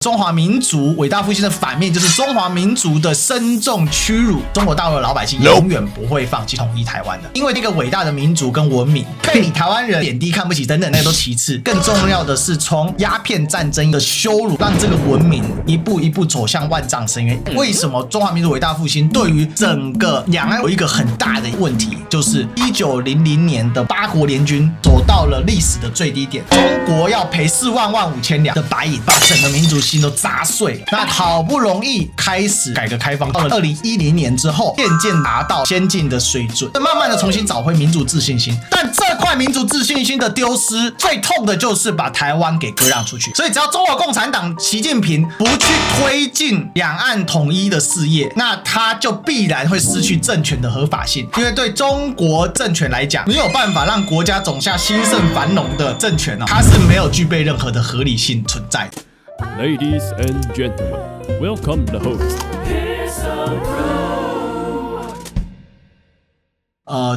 中华民族伟大复兴的反面就是中华民族的深重屈辱。中国大陆的老百姓永远不会放弃统一台湾的，因为这个伟大的民族跟文明被你台湾人贬低、看不起等等，那个都其次。更重要的是，从鸦片战争的羞辱，让这个文明一步一步走向万丈深渊。为什么中华民族伟大复兴对于整个两岸有一个很大的问题，就是1900年的八国联军走到了历史的最低点，中国要赔4万5千两的白银，把整个民族心都砸碎了。那好不容易开始改革开放，到了2010年之后，渐渐达到先进的水准，慢慢的重新找回民族自信心。但这块民族自信心的丢失，最痛的就是把台湾给割让出去。所以只要中国共产党习近平不去推进两岸统一的事业，那他就必然会失去政权的合法性。因为对中国政权来讲，没有办法让国家走向兴盛繁荣的政权，它是没有具备任何的合理性存在的。Ladies and gentlemen, welcome the host.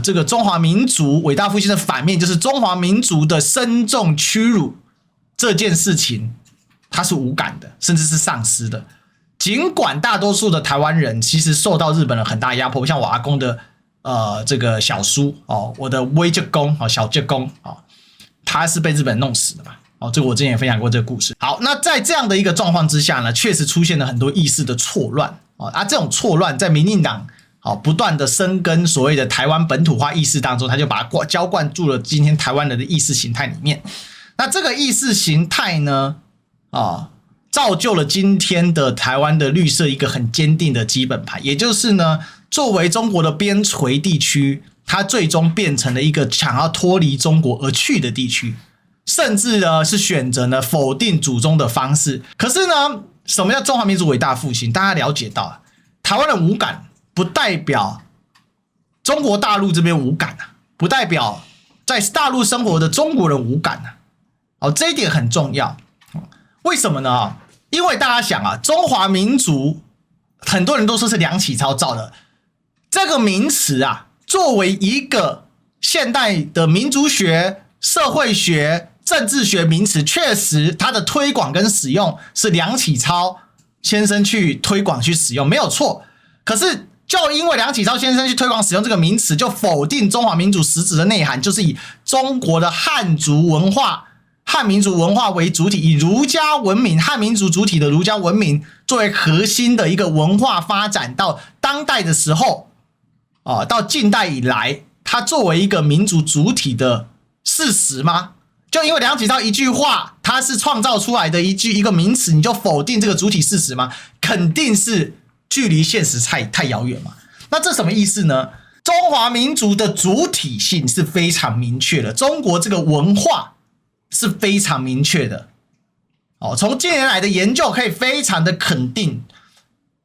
这个中华民族伟大复兴的反面就是中华民族的深重屈辱这件事情，它是无感的，甚至是丧失的。尽管大多数的台湾人其实受到日本人很大压迫，像我阿公的这个小叔哦，我的微舅公哦，小舅公哦，他是被日本人弄死的嘛。哦，这个我之前也分享过这个故事。好，那在这样的一个状况之下呢，确实出现了很多意识的错乱这种错乱在民进党不断的生根所谓的台湾本土化意识当中，他就把它浇灌住了今天台湾人的意识形态里面。那这个意识形态呢，造就了今天的台湾的绿色一个很坚定的基本盘，也就是呢，作为中国的边陲地区，它最终变成了一个想要脱离中国而去的地区。甚至呢是选择呢否定祖宗的方式。可是呢，什么叫中华民族伟大复兴？大家了解到，台湾人无感，不代表中国大陆这边无感不代表在大陆生活的中国人无感这一点很重要。为什么呢？因为大家想中华民族很多人都说是梁启超造的，这个名词作为一个现代的民族学、社会学、政治学名词，确实它的推广跟使用是梁启超先生去推广去使用，没有错。可是就因为梁启超先生去推广使用这个名词，就否定中华民族实质的内涵，就是以中国的汉族文化、汉民族文化为主体，以儒家文明、汉民族主体的儒家文明作为核心的一个文化发展，到当代的时候到近代以来，它作为一个民族主体的事实吗？就因为梁启超一句话，它是创造出来的一个名词，你就否定这个主体事实吗？肯定是距离现实太遥远嘛。那这什么意思呢？中华民族的主体性是非常明确的，中国这个文化是非常明确的。从近年来的研究可以非常的肯定，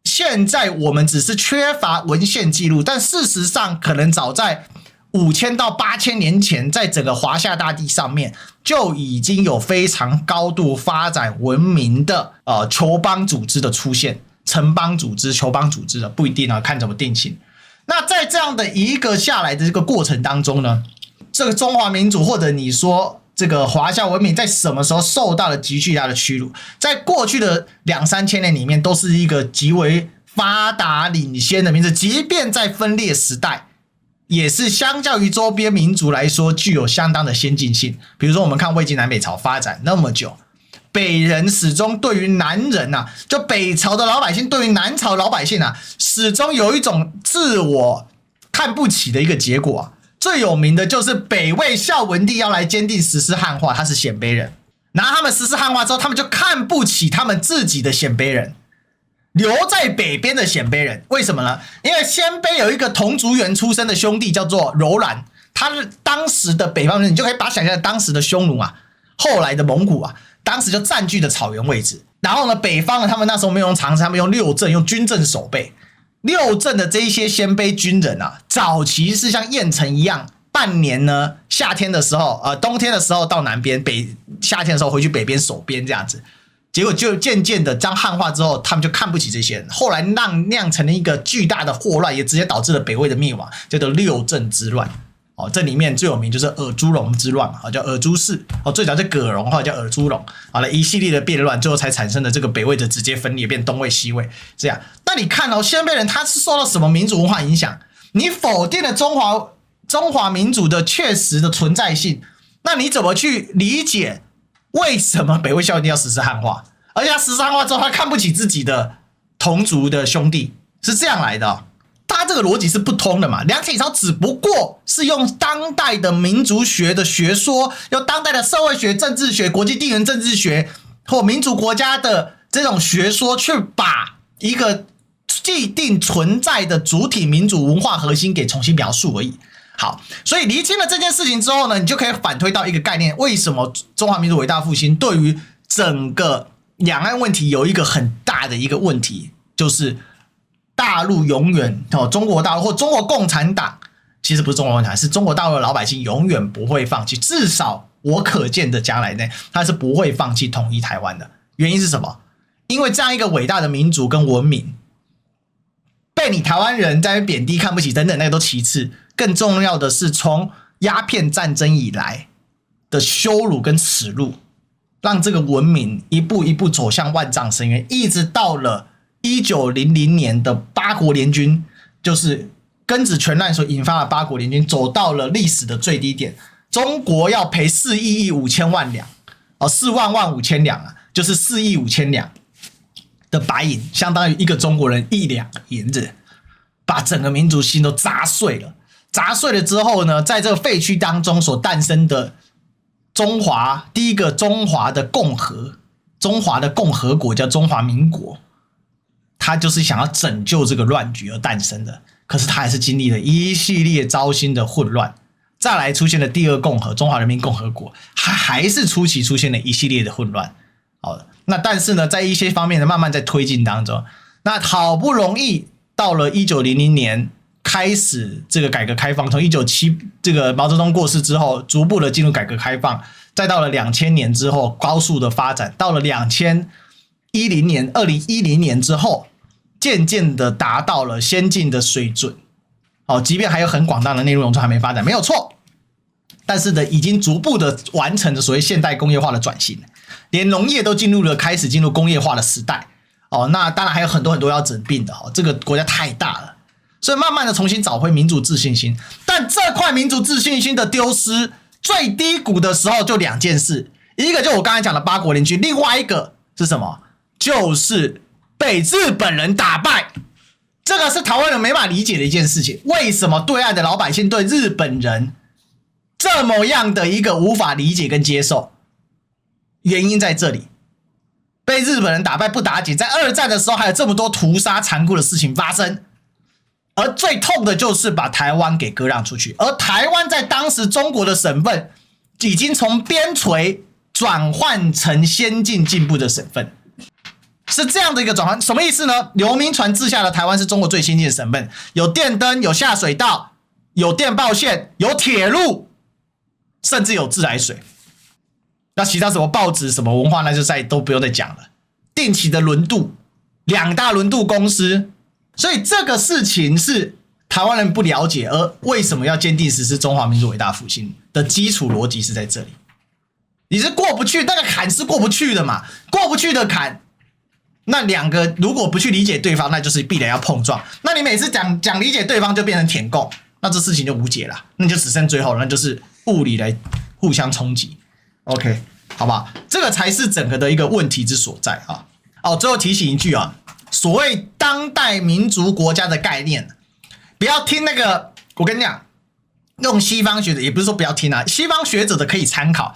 现在我们只是缺乏文献记录，但事实上可能早在5000到8000年前，在整个华夏大地上面就已经有非常高度发展文明的酋邦组织的出现，城邦组织、酋邦组织的不一定看怎么定性。那在这样的一个下来的这个过程当中呢，这个中华民族或者你说这个华夏文明在什么时候受到了极巨大的屈辱？在过去的2-3千年里面，都是一个极为发达领先的民族，即便在分裂时代，也是相较于周边民族来说具有相当的先进性。比如说我们看魏晋南北朝发展那么久，北人始终对于南人就北朝的老百姓对于南朝老百姓始终有一种自我看不起的一个结果最有名的就是北魏孝文帝要来坚定实施汉化，他是鲜卑人，然后他们实施汉化之后，他们就看不起他们自己的鲜卑人，留在北边的鲜卑人。为什么呢？因为鲜卑有一个同族源出身的兄弟叫做柔然，他是当时的北方人，你就可以把它想象当时的匈奴后来的蒙古当时就占据了草原位置。然后呢，北方他们那时候没有用长城，他们用六镇，用军政守备。六镇的这一些鲜卑军人早期是像郾城一样，半年呢，夏天的时候冬天的时候到南边，夏天的时候回去北边守边这样子。结果就渐渐的将汉化之后，他们就看不起这些人，后来酿成了一个巨大的祸乱，也直接导致了北魏的灭亡，叫做六镇之乱。哦，这里面最有名就是尔朱荣之乱嘛，叫尔朱氏哦，最早叫葛荣，后来叫尔朱荣，好了，一系列的变乱，最后才产生了这个北魏的直接分裂，变东魏西魏这样。那你看哦，鲜卑人他是受到什么民族文化影响？你否定了中华民族的确实的存在性，那你怎么去理解为什么北魏孝一定要实施汉化？而且他实施汉化之后，他看不起自己的同族的兄弟，是这样来的哦。他这个逻辑是不通的嘛？梁启超只不过是用当代的民族学的学说，用当代的社会学、政治学、国际地缘政治学或民族国家的这种学说，去把一个既定存在的主体民主文化核心给重新描述而已。好，所以厘清了这件事情之后呢，你就可以反推到一个概念：为什么中华民族伟大复兴对于整个两岸问题有一个很大的一个问题，就是大陆永远中国大陆或中国共产党，其实不是中国共产党，是中国大陆的老百姓永远不会放弃，至少我可见的将来内，他是不会放弃统一台湾的。原因是什么？因为这样一个伟大的民族跟文明，被你台湾人在贬低、看不起等等，那个都其次，更重要的是从鸦片战争以来的羞辱跟耻辱，让这个文明一步一步走向万丈深渊，一直到了1900年的八国联军，就是庚子拳乱所引发的八国联军，走到了历史的最低点。中国要赔4亿5千万两，4万5千两啊，就是4亿5千两的白银，相当于一个中国人1两银子，把整个民族心都砸碎了。砸碎了之后呢，在这个废墟当中所诞生的第一个中华的共和国叫中华民国。他就是想要拯救这个乱局而诞生的，可是他还是经历了一系列糟心的混乱，再来出现了第二共和中华人民共和国，还是初期出现了一系列的混乱。好，那但是呢，在一些方面呢，慢慢在推进当中，那好不容易到了1900年开始这个改革开放，从197这个毛泽东过世之后，逐步的进入改革开放，再到了2000年之后高速的发展，到了2010年之后，渐渐的达到了先进的水准。即便还有很广大的内陆农村还没发展，没有错，但是呢，已经逐步的完成了所谓现代工业化的转型，连农业都开始进入工业化的时代。那当然还有很多很多要整并的，这个国家太大了，所以慢慢的重新找回民族自信心。但这块民族自信心的丢失，最低谷的时候就两件事，一个就我刚才讲的八国联军，另外一个是什么？就是被日本人打败。这个是台湾人没法理解的一件事情，为什么对岸的老百姓对日本人这么样的一个无法理解跟接受？原因在这里，被日本人打败不打紧，在二战的时候还有这么多屠杀残酷的事情发生，而最痛的就是把台湾给割让出去，而台湾在当时中国的省份已经从边陲转换成先进进步的省份，是这样的一个转换。什么意思呢？刘铭传治下的台湾是中国最先进的省份，有电灯，有下水道，有电报线，有铁路，甚至有自来水。那其他什么报纸什么文化，那就都不用再讲了。定期的轮渡，2大轮渡公司，所以这个事情是台湾人不了解，而为什么要坚定实施中华民族伟大复兴的基础逻辑是在这里。你是过不去，那个坎是过不去的嘛，过不去的坎，那两个如果不去理解对方，那就是必然要碰撞。那你每次讲理解对方就变成舔共，那这事情就无解了，那就只剩最后，那就是物理来互相冲击。OK， 好吧，这个才是整个的一个问题之所在啊。最后提醒一句啊，所谓当代民族国家的概念，不要听那个，我跟你讲，用西方学者，也不是说不要听啊，西方学者的可以参考。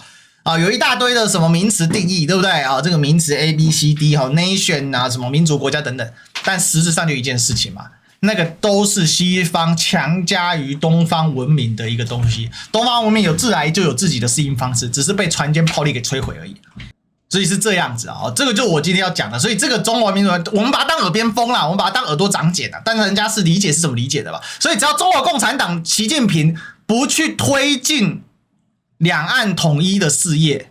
有一大堆的什么名词定义，对不对这个名词 A B C D nation 啊，什么民族国家等等，但实质上就一件事情嘛，那个都是西方强加于东方文明的一个东西。东方文明有自来就有自己的适应方式，只是被船坚炮利给摧毁而已。所以是这样子这个就我今天要讲的。所以这个中华民族，我们把它当耳边风啦，我们把它当耳朵长茧但是人家是理解是怎么理解的吧？所以只要中国共产党习近平不去推进两岸统一的事业，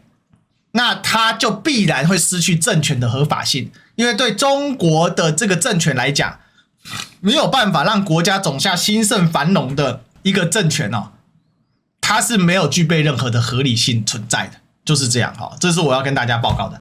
那他就必然会失去政权的合法性，因为对中国的这个政权来讲，没有办法让国家走向兴盛繁荣的一个政权它是没有具备任何的合理性存在的，就是这样哈，这是我要跟大家报告的。